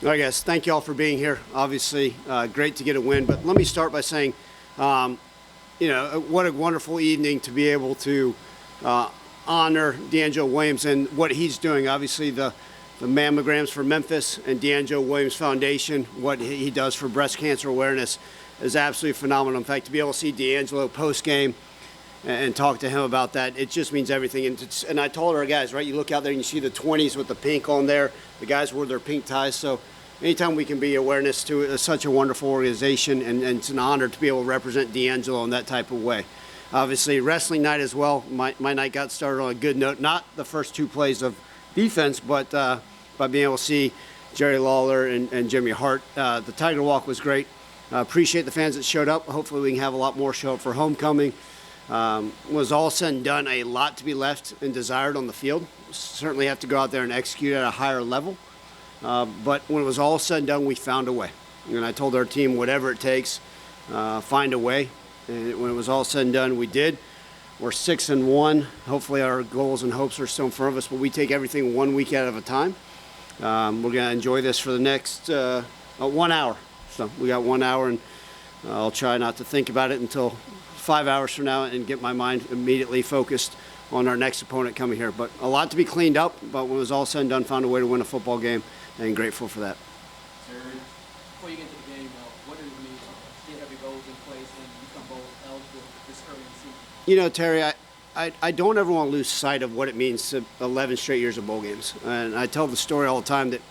All right, guys, thank you all for being here. Obviously, great to get a win. But let me start by saying, what a wonderful evening to be able to honor D'Angelo Williams and what he's doing. Obviously, the mammograms for Memphis and D'Angelo Williams Foundation, what he does for breast cancer awareness is absolutely phenomenal. In fact, to be able to see D'Angelo post-game and talk to him about that, it just means everything. And I told our guys, right, you look out there and you see the 20s with the pink on there. The guys wore their pink ties. So anytime we can be awareness to such a wonderful organization, and it's an honor to be able to represent D'Angelo in that type of way. Obviously, wrestling night as well. My night got started on a good note. Not the first two plays of defense, but by being able to see Jerry Lawler and Jimmy Hart. The Tiger Walk was great. Appreciate the fans that showed up. Hopefully we can have a lot more show up for homecoming. Was all said and done, a lot to be left and desired on the field. Certainly have to go out there and execute at a higher level. But when it was all said and done, we found a way. And I told our team, whatever it takes, find a way. And when it was all said and done, we did. We're 6-1. Hopefully our goals and hopes are still in front of us, but we take everything 1 week at a time. We're going to enjoy this for the next 1 hour. So we got 1 hour, and I'll try not to think about it until 5 hours from now and get my mind immediately focused on our next opponent coming here. But a lot to be cleaned up, but when it was all said and done, found a way to win a football game, and grateful for that. Terry, before you get into the game, what do you mean to have your goals in place and become both eligible this early in the season? You know, Terry, I don't ever want to lose sight of what it means to 11 straight years of bowl games. And I tell the story all the time that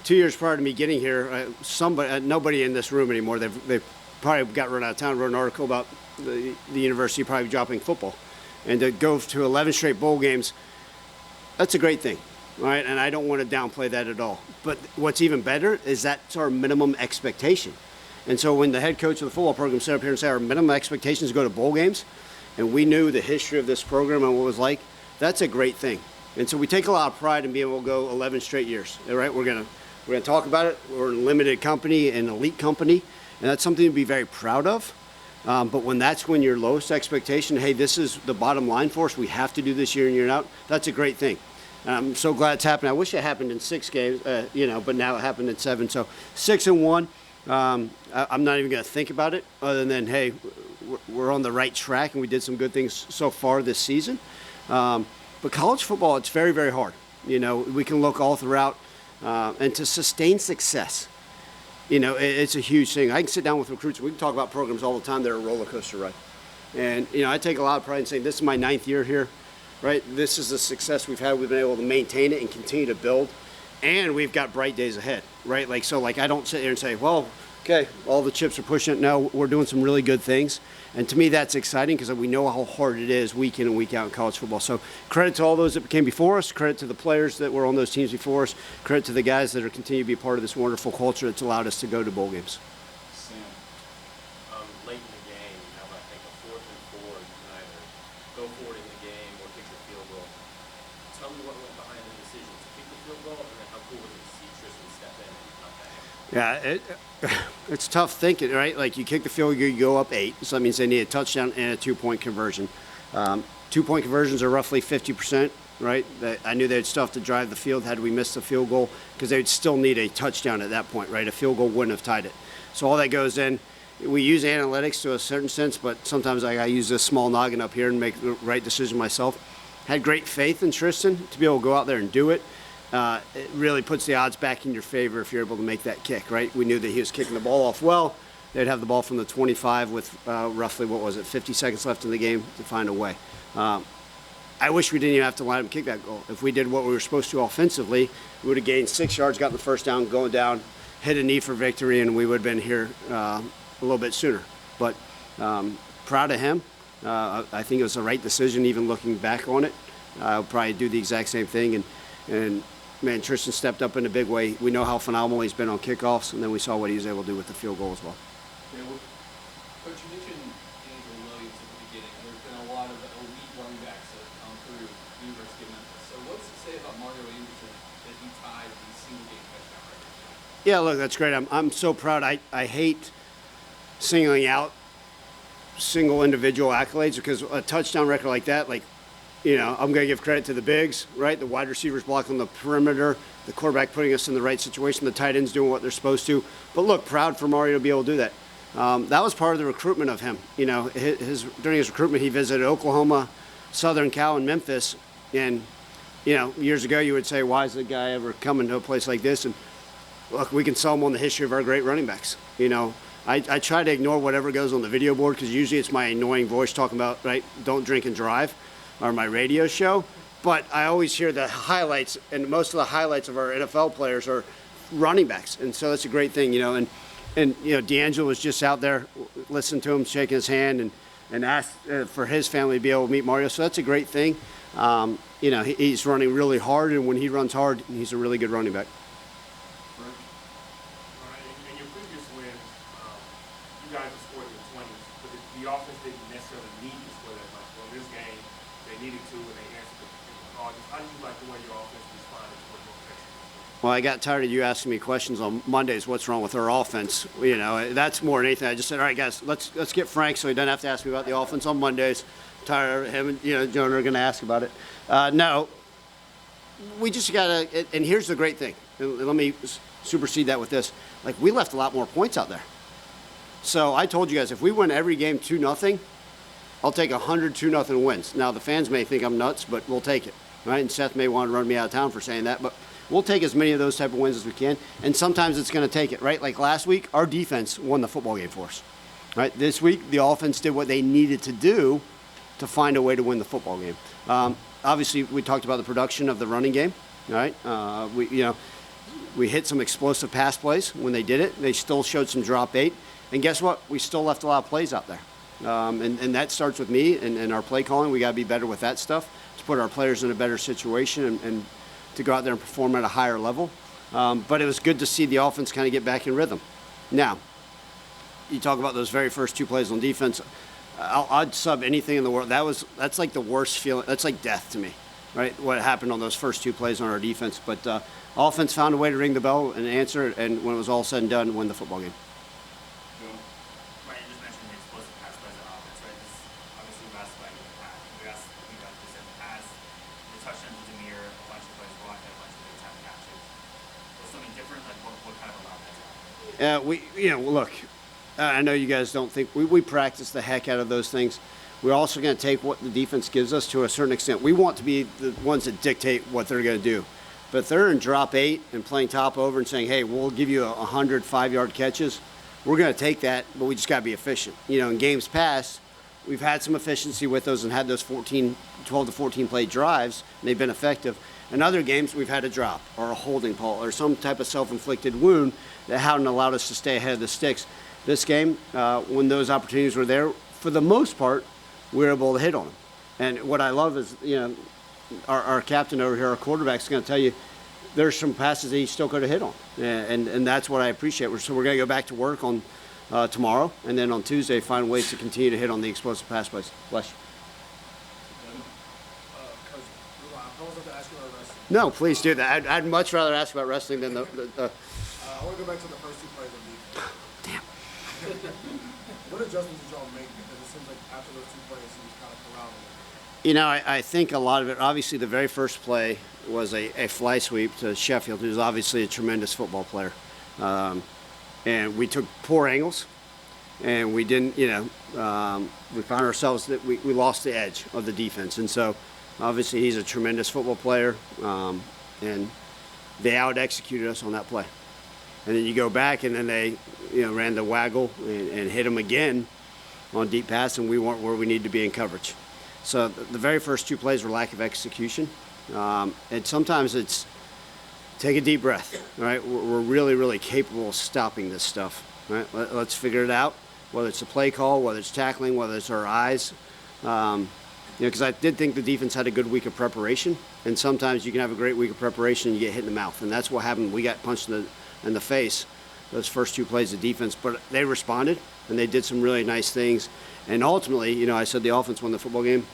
2 years prior to me getting here, nobody in this room anymore, they've probably got run out of town, wrote an article about the university probably dropping football. And to go to 11 straight bowl games, that's a great thing, right? And I don't want to downplay that at all. But what's even better is that's our minimum expectation. And so when the head coach of the football program set up here and said our minimum expectation is to go to bowl games, and we knew the history of this program and what it was like, that's a great thing. And so we take a lot of pride in being able to go 11 straight years, all right? We're gonna talk about it. We're a limited company, an elite company, and that's something to be very proud of. But when your lowest expectation, hey, this is the bottom line for us, we have to do this year in, year out, that's a great thing. And I'm so glad it's happened. I wish it happened in 6 games, but now it happened in 7. So 6-1, I'm not even going to think about it other than, hey, we're on the right track and we did some good things so far this season. But college football, it's very, very hard. You know, we can look all throughout, and to sustain success, you know, it's a huge thing. I can sit down with recruits. We can talk about programs all the time. They're a roller coaster ride. And, you know, I take a lot of pride in saying this is my 9th year here, right? This is the success we've had. We've been able to maintain it and continue to build. And we've got bright days ahead, right? I don't sit here and say, well, okay, all the chips are pushing it. No, we're doing some really good things. And to me, that's exciting because we know how hard it is week in and week out in college football. So credit to all those that came before us, credit to the players that were on those teams before us, credit to the guys that are continue to be part of this wonderful culture that's allowed us to go to bowl games. Sam, late in the game, you have, I think, a 4th and 4. You can either go for it in the game or kick the field goal. Tell me what went behind the decision to kick the field goal, and then how cool was it to see Tristan step in and not that? Yeah, it's tough thinking, right? Like you kick the field, you go up 8, so that means they need a touchdown and a 2-point conversion. 2-point conversions are roughly 50%, right? I knew they'd still have to drive the field had we missed the field goal because they'd still need a touchdown at that point, right? A field goal wouldn't have tied it. So all that goes in. We use analytics to a certain sense, but sometimes I use this small noggin up here and make the right decision myself. Had great faith in Tristan to be able to go out there and do it. It really puts the odds back in your favor if you're able to make that kick, right? We knew that he was kicking the ball off well. They'd have the ball from the 25 with roughly, 50 seconds left in the game to find a way. I wish we didn't even have to let him kick that goal. If we did what we were supposed to offensively, we would have gained 6 yards, gotten the first down, going down, hit a knee for victory, and we would have been here a little bit sooner. But proud of him. I think it was the right decision, even looking back on it. I'll probably do the exact same thing. And man, Tristan stepped up in a big way. We know how phenomenal he's been on kickoffs, and then we saw what he was able to do with the field goal as well. Yeah, well, Coach, you mentioned D'Angelo Williams at the beginning. There's been a lot of elite running backs that have come through the University of Memphis. So what's to say about Mario Anderson that he tied the single-game touchdown record? Yeah, look, that's great. I'm so proud. I hate singling out single individual accolades because a touchdown record like that, I'm going to give credit to the bigs, right? The wide receivers blocking the perimeter, the quarterback putting us in the right situation, the tight ends doing what they're supposed to. But look, proud for Mario to be able to do that. That was part of the recruitment of him. During his recruitment, he visited Oklahoma, Southern Cal, and Memphis. And, years ago you would say, why is the guy ever coming to a place like this? And look, we can sell him on the history of our great running backs. I try to ignore whatever goes on the video board because usually it's my annoying voice talking about, right, don't drink and drive, or my radio show. But I always hear the highlights, and most of the highlights of our NFL players are running backs. And so that's a great thing, And D'Angelo was just out there, listening to him, shaking his hand, and asked for his family to be able to meet Mario. So that's a great thing. He's running really hard, and when he runs hard, he's a really good running back. In your previous wins, you guys have scored in the 20s, but the offense didn't necessarily need to score that much. Well, in this game, they needed to, and they answered the call. How do you like the way your offense responded to what your offense? Well, I got tired of you asking me questions on Mondays. What's wrong with our offense? That's more than anything. I just said, all right, guys, let's get Frank so he doesn't have to ask me about the offense on Mondays. Tired of him and Jonah are going to ask about it. No, we just got to. And here's the great thing. Let me supersede that with this. Like, we left a lot more points out there. So I told you guys, if we win every game 2-0, I'll take 100 2-0 wins. Now the fans may think I'm nuts, but we'll take it, right? And Seth may want to run me out of town for saying that, but we'll take as many of those type of wins as we can, and sometimes it's going to take it, right? Like last week, our defense won the football game for us, right? This week, the offense did what they needed to do to find a way to win the football game. Obviously, we talked about the production of the running game, right? We hit some explosive pass plays when they did it. They still showed some drop eight, and guess what? We still left a lot of plays out there, and that starts with me and our play calling. We got to be better with that stuff to put our players in a better situation and to go out there and perform at a higher level. But it was good to see the offense kind of get back in rhythm. Now, you talk about those very first 2 plays on defense. I'd sub anything in the world. That's like the worst feeling. That's like death to me, right? What happened on those first 2 plays on our defense. But offense found a way to ring the bell and answer it, and when it was all said and done, win the football game. Ryan, you just mentioned the explosive pass plays on offense, right? This obviously we've asked about you in the past. We asked you about this in the past. The touchdowns with Demir, a bunch of plays blocked, a bunch of big time catches. Was something different? Like what kind of allowed that to happen? Look, I know you guys don't think we practice the heck out of those things. We're also going to take what the defense gives us to a certain extent. We want to be the ones that dictate what they're going to do. But if they're in drop 8 and playing top over and saying, hey, we'll give you 100 5-yard catches, we're going to take that, but we just got to be efficient. In games past, we've had some efficiency with those and had those 12 to 14 play drives, and they've been effective. In other games, we've had a drop or a holding call or some type of self-inflicted wound that hadn't allowed us to stay ahead of the sticks. This game, when those opportunities were there, for the most part, we were able to hit on them. And what I love is, our captain over here, our quarterback's going to tell you there's some passes that he still could have hit on. And that's what I appreciate. So we're going to go back to work on tomorrow, and then on Tuesday find ways to continue to hit on the explosive pass plays. Bless you. Coach, I was about to ask you about wrestling. No, please do that. I'd much rather ask about wrestling than I want to go back to the first 2 plays of defense. Damn. What adjustments did y'all make? Because it seems like after those 2 plays, he was kind of corralling. I think a lot of it, obviously the very first play was a fly sweep to Sheffield, who's obviously a tremendous football player. And we took poor angles, and we didn't, we found ourselves that we lost the edge of the defense. And so obviously he's a tremendous football player, and they out-executed us on that play. And then you go back, and then they, ran the waggle and hit him again on deep pass, and we weren't where we need to be in coverage. So the very first 2 plays were lack of execution. And sometimes it's take a deep breath, right? We're really, really capable of stopping this stuff, right? Let's figure it out, whether it's a play call, whether it's tackling, whether it's our eyes. Because I did think the defense had a good week of preparation, and sometimes you can have a great week of preparation and you get hit in the mouth, and that's what happened. We got punched in the face those first 2 plays of defense, but they responded and they did some really nice things. And ultimately, I said the offense won the football game.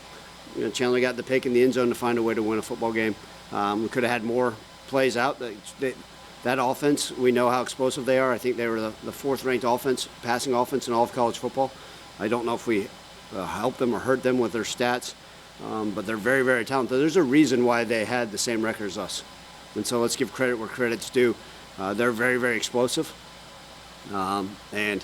Chandler got the pick in the end zone to find a way to win a football game. We could have had more plays out. That offense, we know how explosive they are. I think they were the 4th-ranked passing offense in all of college football. I don't know if we helped them or hurt them with their stats. but they're very, very talented. There's a reason why they had the same record as us. And so let's give credit where credit's due. They're very, very explosive. And,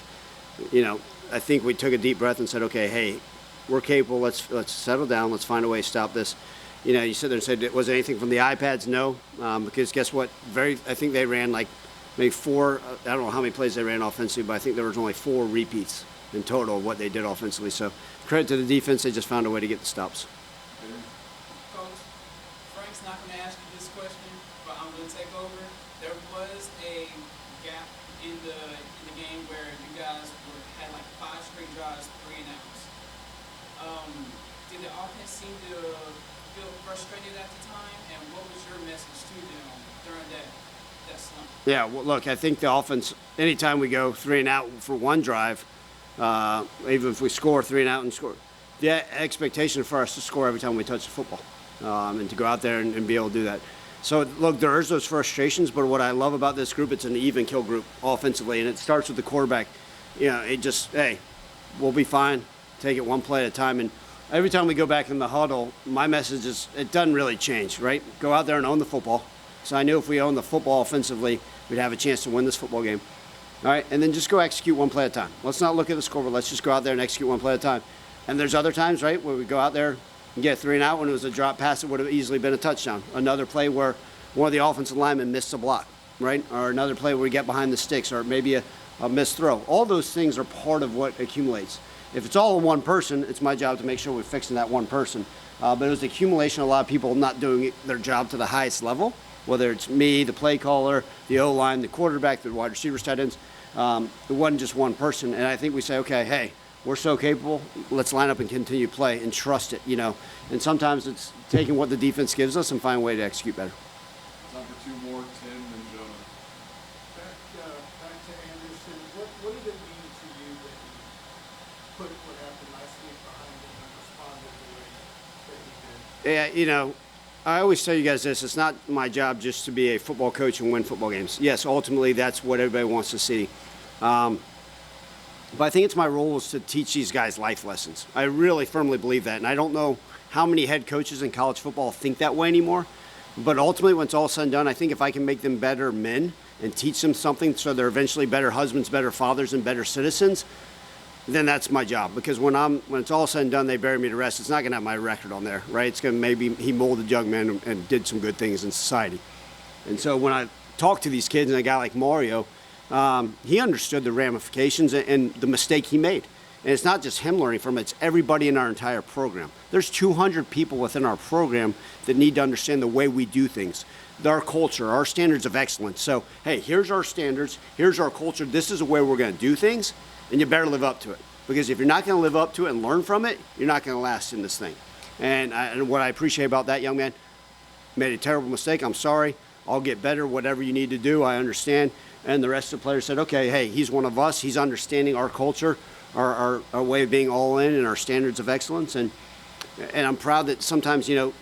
you know, I think we took a deep breath and said, okay, hey, we're capable. Let's settle down. Let's find a way to stop this. You know, you sit there and said, was anything from the iPads? No, because guess what? I think they ran like maybe 4. I don't know how many plays they ran offensively, but I think there was only 4 repeats in total of what they did offensively. So credit to the defense. They just found a way to get the stops. Coach, Frank's not going to ask you this question, but I'm going to take over. There was a gap in the game where you guys had like 5 straight drives, 3 and outs. Did the offense seem to feel frustrated at the time, and what was your message to them during that slump? Yeah, well, look, I think the offense, anytime we go 3 and out for one drive, even if we score 3 and out and score, the expectation for us to score every time we touch the football, and to go out there and be able to do that. So, look, there is those frustrations, but what I love about this group, it's an even kill group offensively, and it starts with the quarterback. You know, it just, hey, we'll be fine. Take it one play at a time. And every time we go back in the huddle, my message is it doesn't really change, right? Go out there and own the football. So I knew if we owned the football offensively, we'd have a chance to win this football game. All right, and then just go execute one play at a time. Let's not look at the scoreboard. Let's just go out there and execute one play at a time. And there's other times, right, where we go out there and get 3 and out. When it was a drop pass, it would have easily been a touchdown. Another play where one of the offensive linemen missed a block, right? Or another play where we get behind the sticks, or maybe a missed throw. All those things are part of what accumulates. If it's all in one person, it's my job to make sure we're fixing that one person. But it was the accumulation of a lot of people not doing their job to the highest level, whether it's me, the play caller, the O-line, the quarterback, the wide receivers, tight ends. It wasn't just one person. And I think we say, okay, hey, we're so capable, let's line up and continue to play and trust it, you know. And sometimes it's taking what the defense gives us and find a way to execute better. Time for 2 more, Tim and Jonah. Back to Anderson. What did it mean to you that you put what happened last week behind him and responded the way that he did? Yeah, you know, I always tell you guys this, it's not my job just to be a football coach and win football games. Yes, ultimately that's what everybody wants to see. But I think it's my role is to teach these guys life lessons. I really firmly believe that. And I don't know how many head coaches in college football think that way anymore. But ultimately, when it's all said and done, I think if I can make them better men and teach them something so they're eventually better husbands, better fathers, and better citizens, then that's my job. Because when it's all said and done, they bury me to rest. It's not going to have my record on there, right? It's going to maybe he molded young men and did some good things in society. And so when I talk to these kids and a guy like Mario, he understood the ramifications and the mistake he made. And it's not just him learning from it, it's everybody in our entire program. There's 200 people within our program that need to understand the way we do things, our culture, our standards of excellence. So, hey, here's our standards, here's our culture, this is the way we're going to do things, and you better live up to it. Because if you're not going to live up to it and learn from it, you're not going to last in this thing. And what I appreciate about that young man, made a terrible mistake, I'm sorry, I'll get better, whatever you need to do, I understand. And the rest of the players said, okay, hey, he's one of us, he's understanding our culture, our way of being all in and our standards of excellence. And I'm proud that sometimes, you know,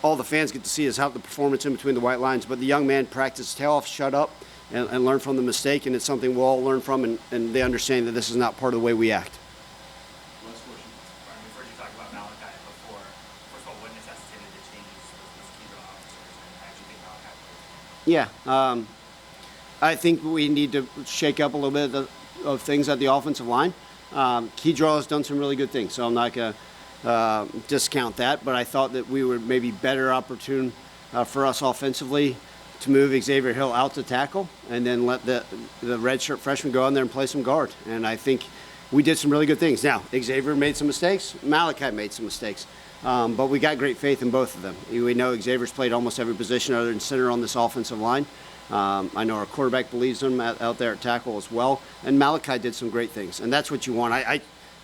all the fans get to see is how the performance in between the white lines, but the young man practiced his tail off, shut up, and learn from the mistake, and it's something we'll all learn from, and they understand that this is not part of the way we act. Last question. Ryan, we've heard you talk about Malachi before. First of all, what necessitated the changes with key draw officers, and how did you think Malachi played? Yeah, I think we need to shake up a little bit of things at the offensive line. Key draw has done some really good things, so I'm not going to discount that, but I thought that we were maybe better opportune for us offensively to move Xavier Hill out to tackle and then let the redshirt freshman go in there and play some guard. And I think we did some really good things. Now, Xavier made some mistakes. Malachi made some mistakes. But we got great faith in both of them. We know Xavier's played almost every position other than center on this offensive line. I know our quarterback believes in him out there at tackle as well. And Malachi did some great things. And that's what you want. I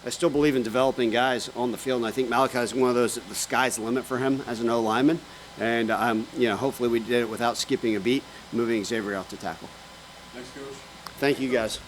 still believe in developing guys on the field. And I think Malachi is one of those that the sky's the limit for him as an O-lineman. And hopefully we did it without skipping a beat, moving Xavier out to tackle. Next coach. Thank you, guys.